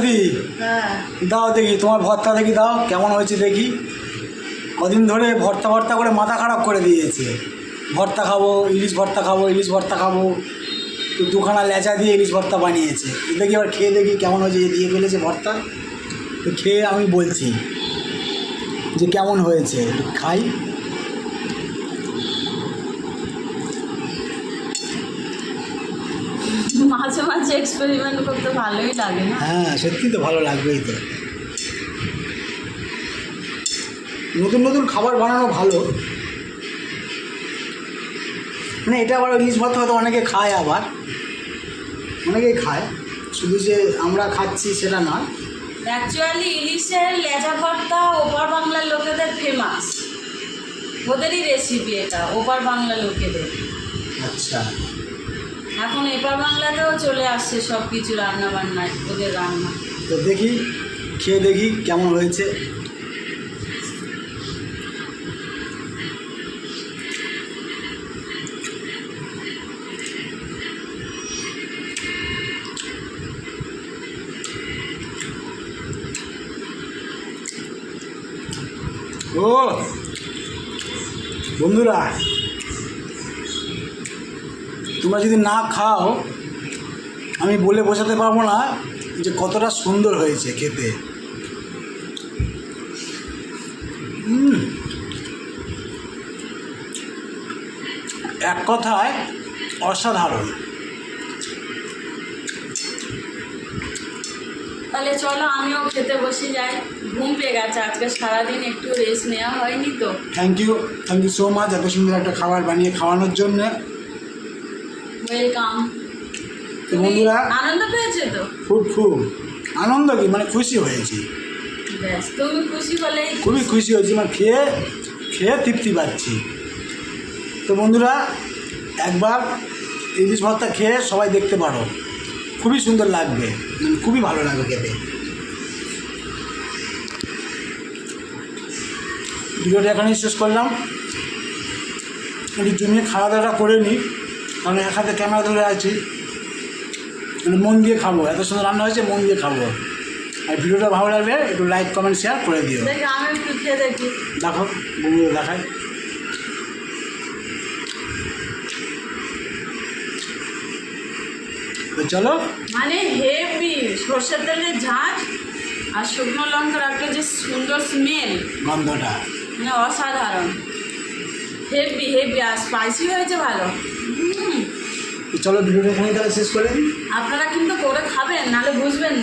দি দাও দেখি তোমার ভর্তা দেখি, দাও কেমন হয়েছে দেখি। কদিন ধরে ভর্তা ভর্তা করে মাথা খারাপ করে দিয়েছে। ভর্তা খাবো, ইলিশ ভর্তা খাবো, ইলিশ ভর্তা খাবো, তো দুখানা লেচা দিয়ে ইলিশ ভর্তা বানিয়েছে। দেখি এবার খেয়ে দেখি কেমন হয়েছে। দিয়ে ফেলেছে ভর্তা, তো খেয়ে আমি বলছি যে কেমন হয়েছে, খাই। মাঝে মাঝে এক্সপেরিমেন্ট করতে ভালোই লাগে না? হ্যাঁ, সত্যি তো ভালো লাগবেই তো। নতুন নতুন খাবার বানানো ভালো। মানে এটা আবার ইলিশ ভর্তা হয়তো অনেকে খায়, আবার অনেকেই খায়, শুধু যে আমরা খাচ্ছি সেটা নয়। অ্যাকচুয়ালি ইলিশের লেজা ভর্তা ওপার বাংলার লোকেদের ফেমাস, ওদেরই রেসিপি এটা, ওপার বাংলার লোকেদের। আচ্ছা, এখন এপার বাংলাতেও চলে আসছে সব কিছু রান্না বান্নায়, ওদের রান্না। তো দেখি, খেয়ে দেখি কেমন হয়েছে। ও বন্ধুরা, তোমরা যদি না খাও আমি বলে বোঝাতে পারবো না যে কতটা সুন্দর হয়েছে খেতে। এক কথায় অসাধারণ। তাহলে চলো আমিও খেতে বসে যাই, ঘুম পেয়ে গেছে, আজকে সারাদিন একটু রেস্ট নেওয়া হয়নি তো। থ্যাংক ইউ সো মাচ এত সুন্দর একটা খাবার বানিয়ে খাওয়ানোর জন্য। ওয়েলকাম। তো বন্ধুরা, আনন্দ পেয়েছে তো? খুব আনন্দ, কি মানে খুশি হয়েছি। ব্যাস, তুমি খুশি হলেই খুবই খুশি হয়েছি, মানে খেয়ে তৃপ্তি পাচ্ছি। তো বন্ধুরা, একবার ইলিশ ভর্তা খেয়ে সবাই দেখতে পারো, খুবই সুন্দর লাগবে, মানে খুবই ভালো লাগবে খেতে। ভিডিওটা এখানেই শেষ করলাম। একটু জমিয়ে খাওয়া দাওয়াটা করে নিই, কারণ এক হাতে ক্যামেরা ধরে আছি, মানে মন দিয়ে খাবো। এত সুন্দর রান্না হয়েছে, মন দিয়ে খাবো। আর ভিডিওটা ভালো লাগলে একটু লাইক কমেন্ট শেয়ার করে দিও। দেখি, আমি একটু খেয়ে দেখি। দেখো বন্ধুরা, দেখায়। তো চলো, মানে হেভি সর্ষের তেলের ঝাঁঝ আর শুকনো লঙ্কার একটা যে সুন্দর স্মেল, গন্ধটা মানে অসাধারণ, হেভি হেভি, আর স্পাইসি হয়েছে ভালো। তো চলো ভিডিওটা এখানে তাহলে শেষ করে দিই। আপনারা কিন্তু করে খাবেন, নাহলে বুঝবেন না।